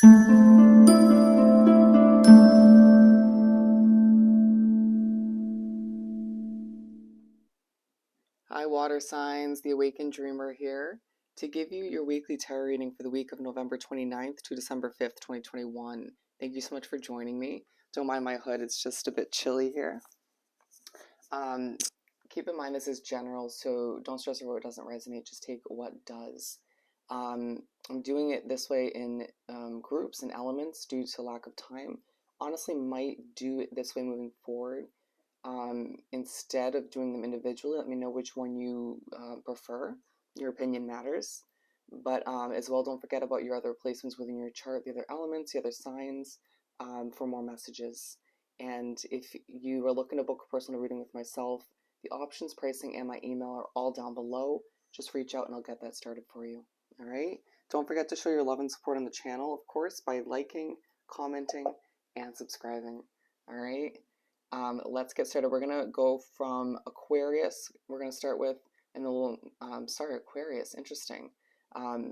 Hi water signs, the Awakened Dreamer here to give you your weekly tarot reading for the week of November 29th to December 5th, 2021. Thank you so much for joining me. Don't mind my hood, it's just a bit chilly here. Keep in mind this is general, so don't stress over what doesn't resonate, just take what does. I'm doing it this way in groups and elements due to lack of time. Honestly, might do it this way moving forward. Instead of doing them individually, let me know which one you prefer. Your opinion matters. But as well, don't forget about your other placements within your chart, the other elements, the other signs, for more messages. And if you are looking to book a personal reading with myself, the options, pricing, and my email are all down below. Just reach out and I'll get that started for you. All right? Don't forget to show your love and support on the channel, of course, by liking, commenting, and subscribing. All right? Let's get started. We're going to go from Aquarius. We're going to start with, and the sorry, Aquarius, interesting. I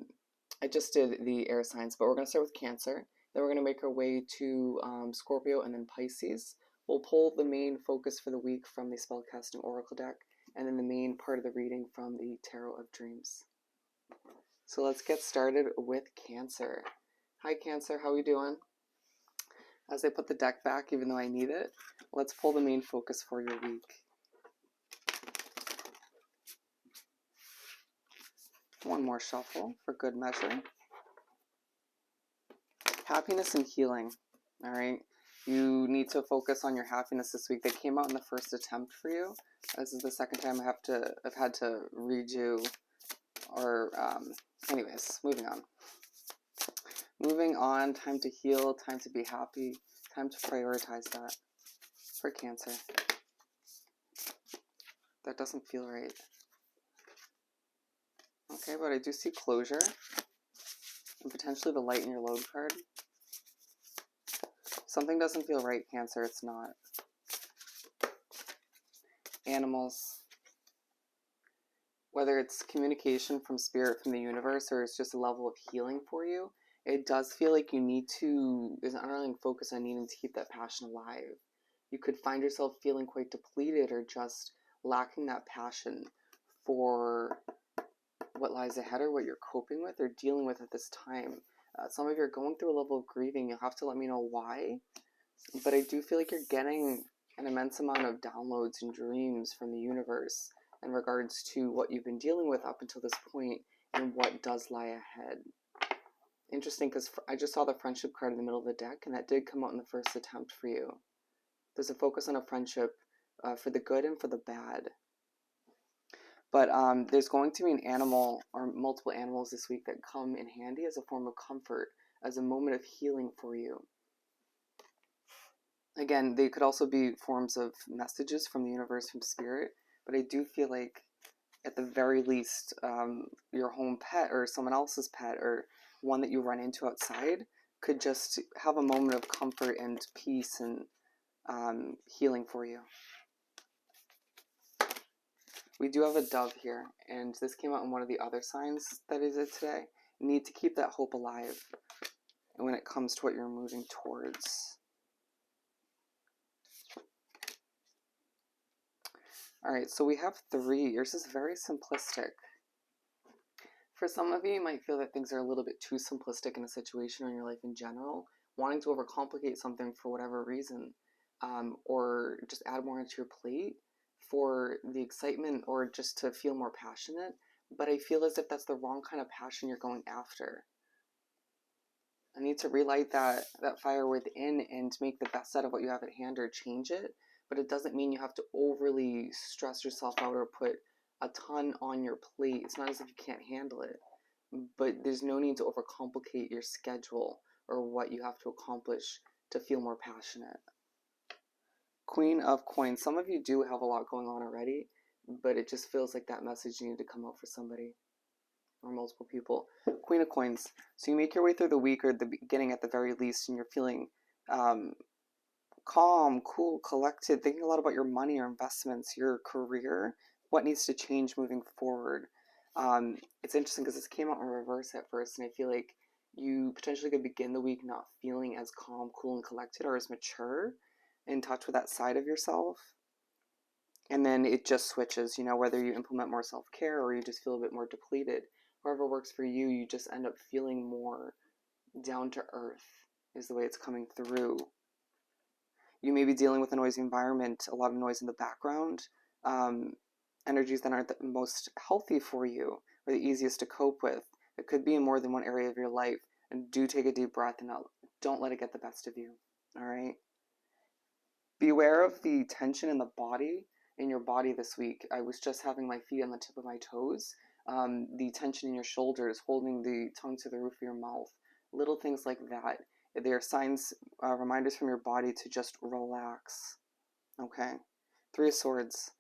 just did the air signs, but we're going to start with Cancer. Then we're going to make our way to Scorpio and then Pisces. We'll pull the main focus for the week from the Spellcasting Oracle deck, and then the main part of the reading from the Tarot of Dreams. So let's get started with Cancer. Hi Cancer, how are we doing? As I put the deck back, even though I need it, let's pull the main focus for your week. One more shuffle for good measure. Happiness and healing. All right. You need to focus on your happiness this week. They came out in the first attempt for you. This is the second time I've had to redo, or anyways, moving on. Moving on, time to heal, time to be happy, time to prioritize that for Cancer. That doesn't feel right. Okay, but I do see closure and potentially the light in your load card. Something doesn't feel right, Cancer. It's not. Animals. Whether it's communication from spirit, from the universe, or it's just a level of healing for you, it does feel like you need to, there's an underlying focus on needing to keep that passion alive. You could find yourself feeling quite depleted or just lacking that passion for what lies ahead or what you're coping with or dealing with at this time. Some of you are going through a level of grieving. You'll have to let me know why. But I do feel like you're getting an immense amount of downloads and dreams from the universe in regards to what you've been dealing with up until this point and what does lie ahead. Interesting, because I just saw the friendship card in the middle of the deck, and that did come out in the first attempt for you. There's a focus on a friendship for the good and for the bad. But there's going to be an animal or multiple animals this week that come in handy as a form of comfort, as a moment of healing for you. Again, they could also be forms of messages from the universe, from spirit, but I do feel like at the very least your home pet or someone else's pet or one that you run into outside could just have a moment of comfort and peace and healing for you. We do have a dove here, and this came out in one of the other signs that I did today. You need to keep that hope alive when it comes to what you're moving towards. Alright, so we have 3. Yours is very simplistic. For some of you, you might feel that things are a little bit too simplistic in a situation or in your life in general, wanting to overcomplicate something for whatever reason, or just add more onto your plate for the excitement or just to feel more passionate, but I feel as if that's the wrong kind of passion you're going after. I need to relight that fire within and make the best out of what you have at hand or change it, but it doesn't mean you have to overly stress yourself out or put a ton on your plate. It's not as if you can't handle it, but there's no need to overcomplicate your schedule or what you have to accomplish to feel more passionate. Queen of Coins. Some of you do have a lot going on already, but it just feels like that message needed to come out for somebody or multiple people. Queen of Coins. So you make your way through the week or the beginning at the very least, and you're feeling calm, cool, collected, thinking a lot about your money, your investments, your career, what needs to change moving forward. It's interesting because this came out in reverse at first, and I feel like you potentially could begin the week not feeling as calm, cool, and collected, or as mature, in touch with that side of yourself. And then it just switches, whether you implement more self-care or you just feel a bit more depleted. However works for you, you just end up feeling more down to earth is the way it's coming through. You may be dealing with a noisy environment, a lot of noise in the background, energies that aren't the most healthy for you or the easiest to cope with. It could be in more than one area of your life. And do take a deep breath and don't let it get the best of you. All right? Be aware of the tension in your body this week. I was just having my feet on the tip of my toes. The tension in your shoulders, holding the tongue to the roof of your mouth. Little things like that. They are signs, reminders from your body to just relax. Okay? 3 of Swords.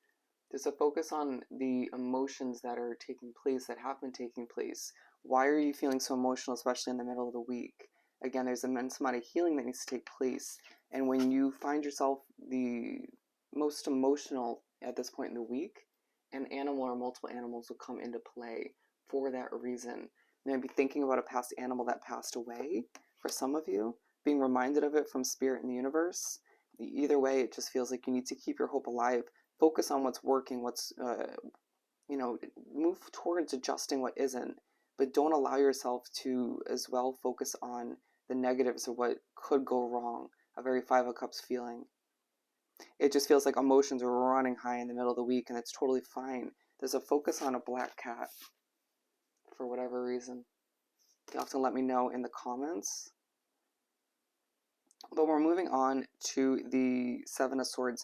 There's a focus on the emotions that are taking place, that have been taking place. Why are you feeling so emotional, especially in the middle of the week? Again, there's an immense amount of healing that needs to take place. And when you find yourself the most emotional at this point in the week, an animal or multiple animals will come into play for that reason. You might be thinking about a past animal that passed away for some of you, being reminded of it from spirit in the universe. Either way, it just feels like you need to keep your hope alive. Focus on what's working, move towards adjusting what isn't, but don't allow yourself to as well focus on the negatives of what could go wrong. A very 5 of Cups feeling. It just feels like emotions are running high in the middle of the week, and it's totally fine. There's a focus on a black cat for whatever reason. You'll have to let me know in the comments. But we're moving on to the 7 of Swords.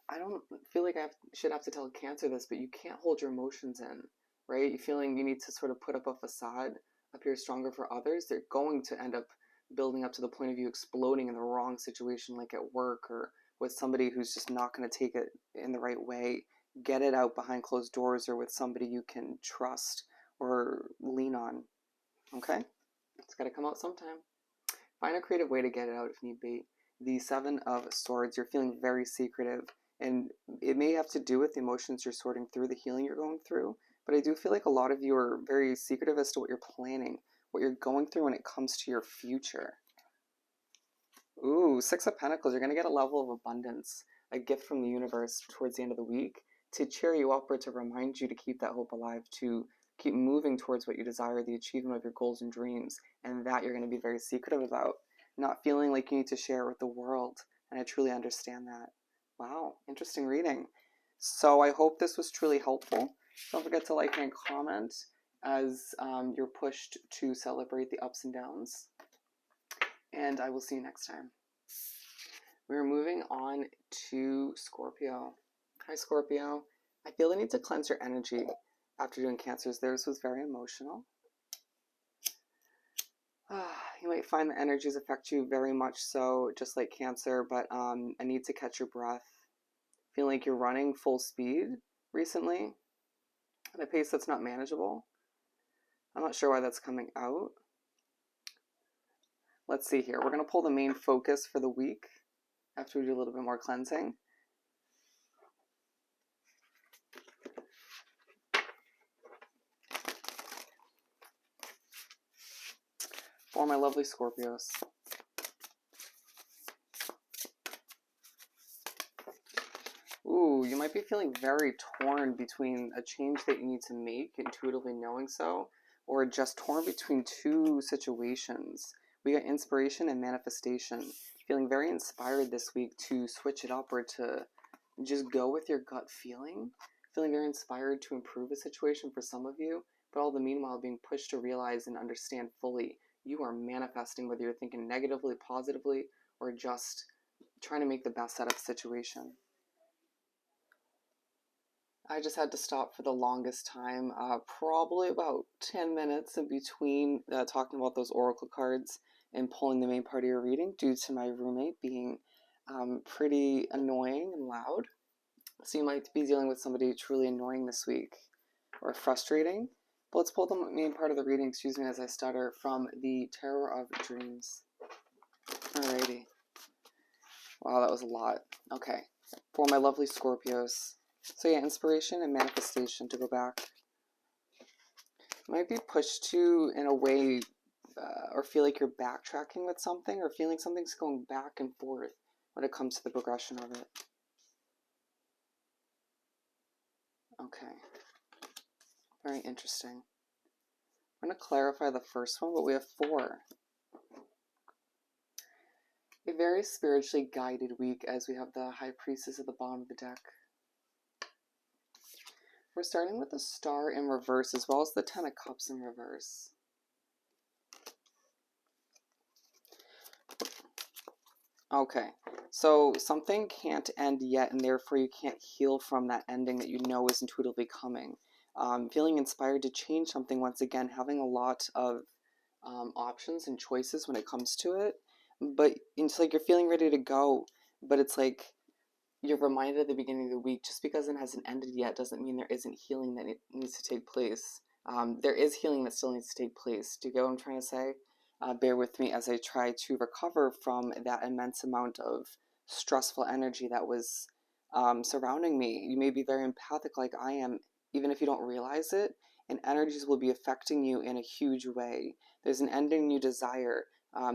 I don't feel like I should have to tell Cancer this, but you can't hold your emotions in, right? You feeling you need to sort of put up a facade, appear stronger for others. They're going to end up building up to the point of you exploding in the wrong situation, like at work or with somebody who's just not going to take it in the right way. Get it out behind closed doors or with somebody you can trust or lean on. Okay? It's got to come out sometime. Find a creative way to get it out if need be. The 7 of Swords, you're feeling very secretive, and it may have to do with the emotions you're sorting through, the healing you're going through, but I do feel like a lot of you are very secretive as to what you're planning, what you're going through when it comes to your future. Ooh, 6 of Pentacles, you're going to get a level of abundance, a gift from the universe towards the end of the week to cheer you up or to remind you to keep that hope alive, to keep moving towards what you desire, the achievement of your goals and dreams, and that you're going to be very secretive about, not feeling like you need to share with the world, and I truly understand that. Wow, interesting reading. So I hope this was truly helpful. Don't forget to like and comment as you're pushed to celebrate the ups and downs, and I will see you next time. We're moving on to Scorpio. Hi, Scorpio. I feel the need to cleanse your energy after doing Cancers. Theirs was very emotional. You might find the energies affect you very much so, just like Cancer, but a need to catch your breath. Feeling like you're running full speed recently at a pace that's not manageable. I'm not sure why that's coming out. Let's see here. We're going to pull the main focus for the week after we do a little bit more cleansing. For my lovely Scorpios. Ooh, you might be feeling very torn between a change that you need to make, intuitively knowing so, or just torn between 2 situations. We got inspiration and manifestation. Feeling very inspired this week to switch it up or to just go with your gut feeling. Feeling very inspired to improve a situation for some of you, but all the meanwhile being pushed to realize and understand fully you are manifesting, whether you're thinking negatively, positively, or just trying to make the best out of the situation. I just had to stop for the longest time, probably about 10 minutes in between talking about those oracle cards and pulling the main part of your reading due to my roommate being pretty annoying and loud. So you might be dealing with somebody truly annoying this week or frustrating. But let's pull the main part of the reading, excuse me as I stutter, from the Tarot of Dreams. Alrighty. Wow, that was a lot. Okay. For my lovely Scorpios. So yeah, inspiration and manifestation, to go back. Might be pushed to, in a way, or feel like you're backtracking with something, or feeling something's going back and forth when it comes to the progression of it. Okay. Very interesting. I'm going to clarify the first one, but we have 4. A very spiritually guided week, as we have the High Priestess at the bottom of the deck. We're starting with the Star in reverse, as well as the 10 of Cups in reverse. Okay, so something can't end yet, and therefore you can't heal from that ending that you know is intuitively coming. Feeling inspired to change something once again, having a lot of options and choices when it comes to it, but it's like you're feeling ready to go, but it's like you're reminded at the beginning of the week, just because it hasn't ended yet doesn't mean there isn't healing that needs to take place. There is healing that still needs to take place. Do you get what I'm trying to say? Bear with me as I try to recover from that immense amount of stressful energy that was surrounding me. You may be very empathic like I am, even if you don't realize it, and energies will be affecting you in a huge way. There's an ending you desire,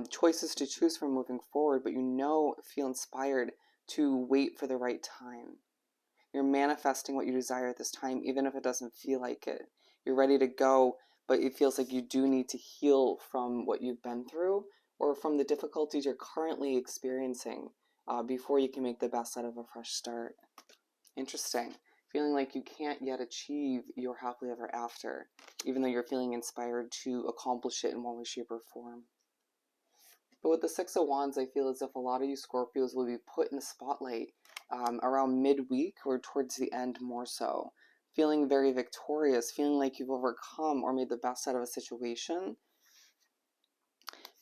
choices to choose from moving forward, but feel inspired to wait for the right time. You're manifesting what you desire at this time, even if it doesn't feel like it. You're ready to go, but it feels like you do need to heal from what you've been through, or from the difficulties you're currently experiencing, before you can make the best out of a fresh start. Interesting. Feeling like you can't yet achieve your happily ever after, even though you're feeling inspired to accomplish it in one way, shape, or form. But with the 6 of Wands, I feel as if a lot of you Scorpios will be put in the spotlight around midweek or towards the end more so. Feeling very victorious, feeling like you've overcome or made the best out of a situation.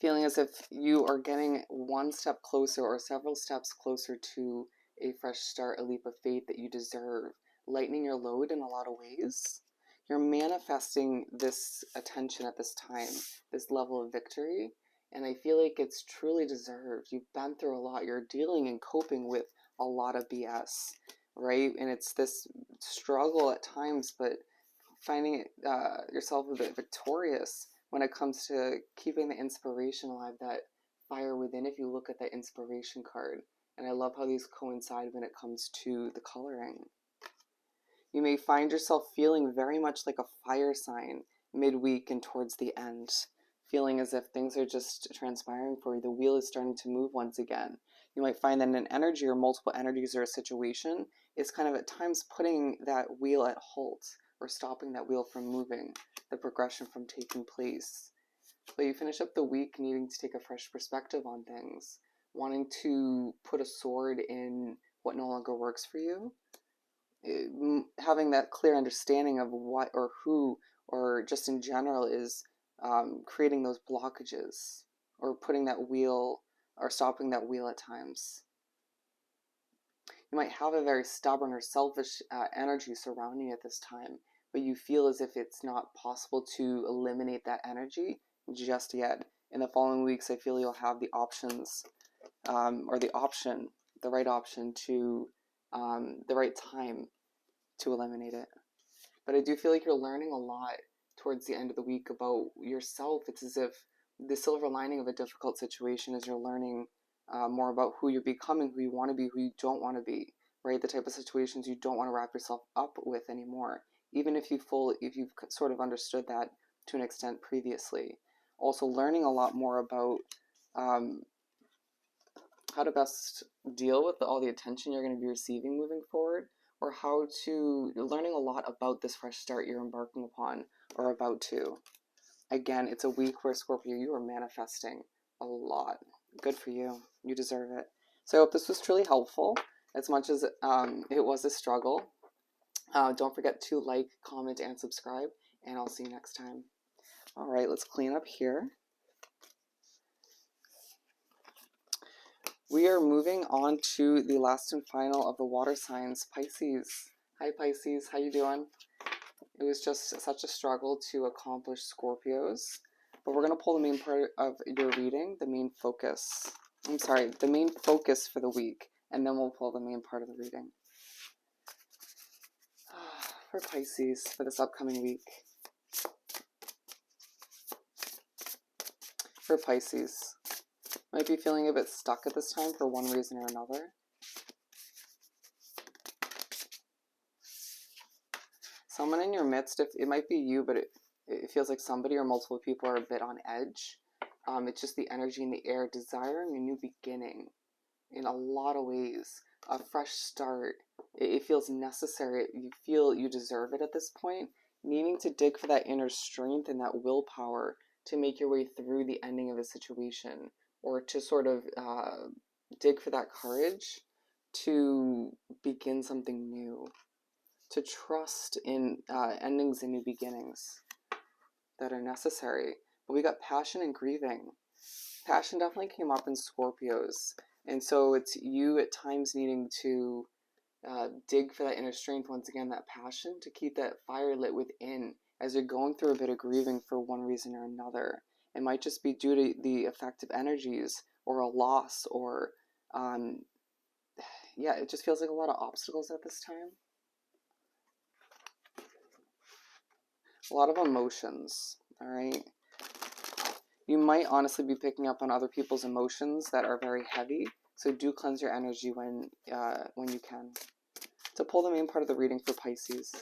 Feeling as if you are getting one step closer or several steps closer to a fresh start, a leap of faith that you deserve. Lightening your load in a lot of ways. You're manifesting this attention at this time, this level of victory. And I feel like it's truly deserved. You've been through a lot. You're dealing and coping with a lot of BS, right? And it's this struggle at times, but finding yourself a bit victorious when it comes to keeping the inspiration alive, that fire within, if you look at that inspiration card. And I love how these coincide when it comes to the coloring. You may find yourself feeling very much like a fire sign midweek and towards the end. Feeling as if things are just transpiring for you. The wheel is starting to move once again. You might find that an energy or multiple energies or a situation is kind of at times putting that wheel at halt or stopping that wheel from moving, the progression from taking place. But you finish up the week needing to take a fresh perspective on things, wanting to put a sword in what no longer works for you, having that clear understanding of what or who or just in general is creating those blockages or putting that wheel or stopping that wheel at times. You might have a very stubborn or selfish energy surrounding you at this time, but you feel as if it's not possible to eliminate that energy just yet. In the following weeks, I feel you'll have the options, or the right option to, the right time to eliminate it. But I do feel like you're learning a lot towards the end of the week about yourself. It's as if the silver lining of a difficult situation is you're learning more about who you're becoming, who you want to be, who you don't want to be, right? The type of situations you don't want to wrap yourself up with anymore, even if you've sort of understood that to an extent previously. Also learning a lot more about how to best deal with all the attention you're going to be receiving moving forward, or you're learning a lot about this fresh start you're embarking upon or about to. Again, it's a week where, Scorpio, you are manifesting a lot. Good for you. You deserve it. So I hope this was truly helpful, as much as it was a struggle. Don't forget to like, comment, and subscribe, and I'll see you next time. All right, let's clean up here. We are moving on to the last and final of the water signs, Pisces. Hi, Pisces. How you doing? It was just such a struggle to accomplish Scorpios, but we're going to pull the main part of your reading, the main focus for the week, and then we'll pull the main part of the reading. For Pisces, for this upcoming week. for Pisces. Might be feeling a bit stuck at this time for one reason or another. Someone in your midst, if it might be you, but it feels like somebody or multiple people are a bit on edge. It's just the energy in the air, desiring a new beginning in a lot of ways. A fresh start. It feels necessary. You feel you deserve it at this point. Needing to dig for that inner strength and that willpower to make your way through the ending of a situation, or to sort of dig for that courage to begin something new, to trust in endings and new beginnings that are necessary. But we got passion and grieving. Passion definitely came up in Scorpios. And so it's you at times needing to dig for that inner strength, once again, that passion, to keep that fire lit within as you're going through a bit of grieving for one reason or another. It might just be due to the effective energies or a loss, or yeah, it just feels like a lot of obstacles at this time. A lot of emotions, all right? You might honestly be picking up on other people's emotions that are very heavy, so do cleanse your energy when you can. To pull the main part of the reading for Pisces.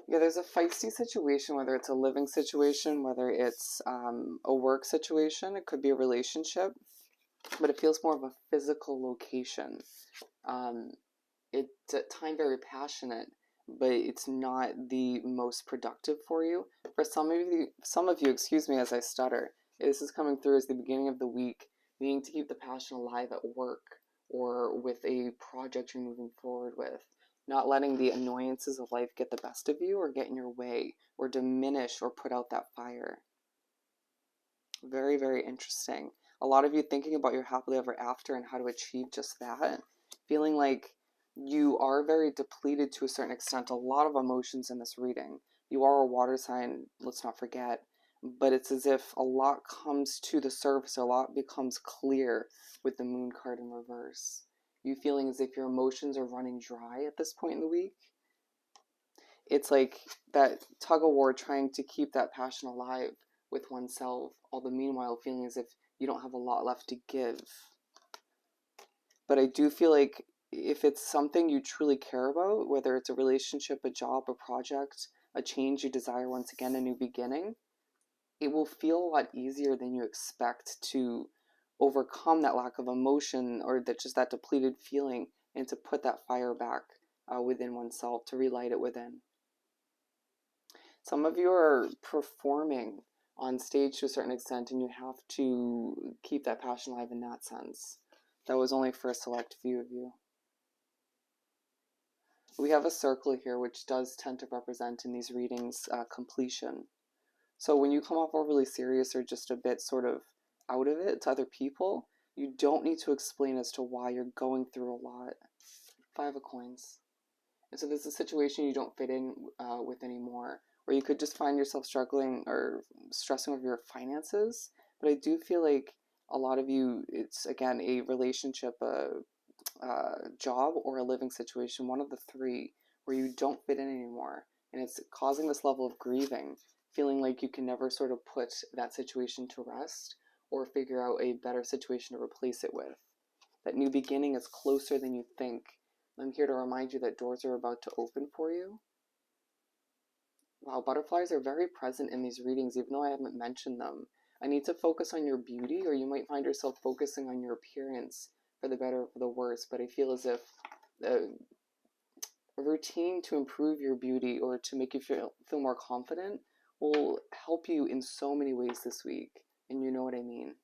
Yeah, there's a feisty situation, whether it's a living situation, whether it's a work situation, it could be a relationship, but it feels more of a physical location. It's at times very passionate, but it's not the most productive for you. For some of you, excuse me as I stutter, this is coming through as the beginning of the week, needing to keep the passion alive at work or with a project you're moving forward with. Not letting the annoyances of life get the best of you or get in your way or diminish or put out that fire. Very, very interesting. A lot of you thinking about your happily ever after and how to achieve just that. Feeling like you are very depleted to a certain extent. A lot of emotions in this reading. You are a water sign, let's not forget. But it's as if a lot comes to the surface, a lot becomes clear with the moon card in reverse. You feeling as if your emotions are running dry at this point in the week. It's like that tug of war trying to keep that passion alive with oneself, all the meanwhile feeling as if you don't have a lot left to give. But I do feel like if it's something you truly care about, whether it's a relationship, a job, a project, a change you desire, once again, a new beginning, it will feel a lot easier than you expect to overcome that lack of emotion or that depleted feeling, and to put that fire back within oneself, to relight it within. Some of you are performing on stage to a certain extent, and you have to keep that passion alive in that sense. That was only for a select few of you. We have a circle here, which does tend to represent in these readings completion. So when you come off overly serious or just a bit sort of out of it to other people, you don't need to explain as to why you're going through a lot. 5 of coins. And so there's a situation you don't fit in with anymore, or you could just find yourself struggling or stressing over your finances. But I do feel like a lot of you, it's again a relationship, a job, or a living situation, one of the three, where you don't fit in anymore. And it's causing this level of grieving, feeling like you can never sort of put that situation to rest or figure out a better situation to replace it with. That new beginning is closer than you think. I'm here to remind you that doors are about to open for you. Wow, butterflies are very present in these readings, even though I haven't mentioned them. I need to focus on your beauty, or you might find yourself focusing on your appearance, for the better or for the worse. But I feel as if a routine to improve your beauty or to make you feel more confident will help you in so many ways this week. And you know what I mean.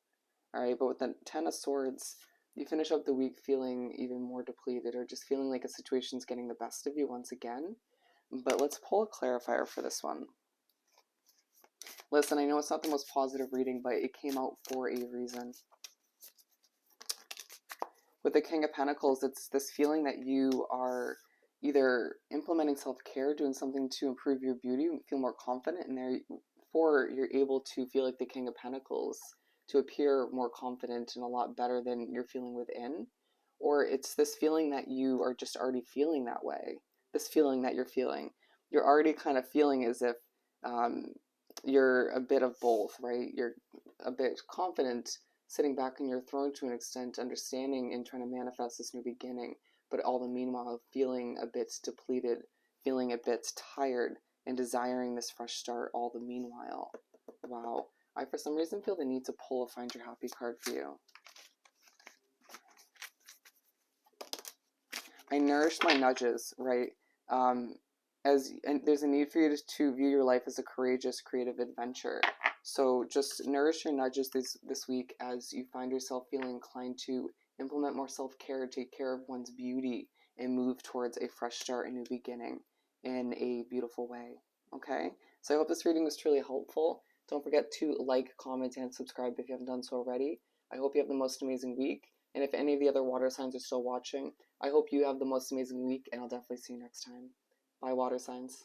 All right, but with the 10 of Swords, you finish up the week feeling even more depleted, or just feeling like a situation's getting the best of you once again. But let's pull a clarifier for this one. Listen, I know it's not the most positive reading, but it came out for a reason. With the King of Pentacles, it's this feeling that you are either implementing self-care, doing something to improve your beauty, feel more confident, and therefore you're able to feel like the King of Pentacles, to appear more confident and a lot better than you're feeling within. Or it's this feeling that you are just already feeling that way. This feeling that you're feeling. You're already kind of feeling as if you're a bit of both, right? You're a bit confident, sitting back in your throne to an extent, understanding and trying to manifest this new beginning, but all the meanwhile feeling a bit depleted, feeling a bit tired, and desiring this fresh start all the meanwhile. Wow. I, for some reason, feel the need to pull a Find Your Happy card for you. I nourish my nudges, right? And there's a need for you to view your life as a courageous, creative adventure. So just nourish your nudges this week as you find yourself feeling inclined to implement more self-care, take care of one's beauty, and move towards a fresh start, a new beginning in a beautiful way. Okay? So I hope this reading was truly helpful. Don't forget to like, comment, and subscribe if you haven't done so already. I hope you have the most amazing week. And if any of the other water signs are still watching, I hope you have the most amazing week, and I'll definitely see you next time. Bye, water signs.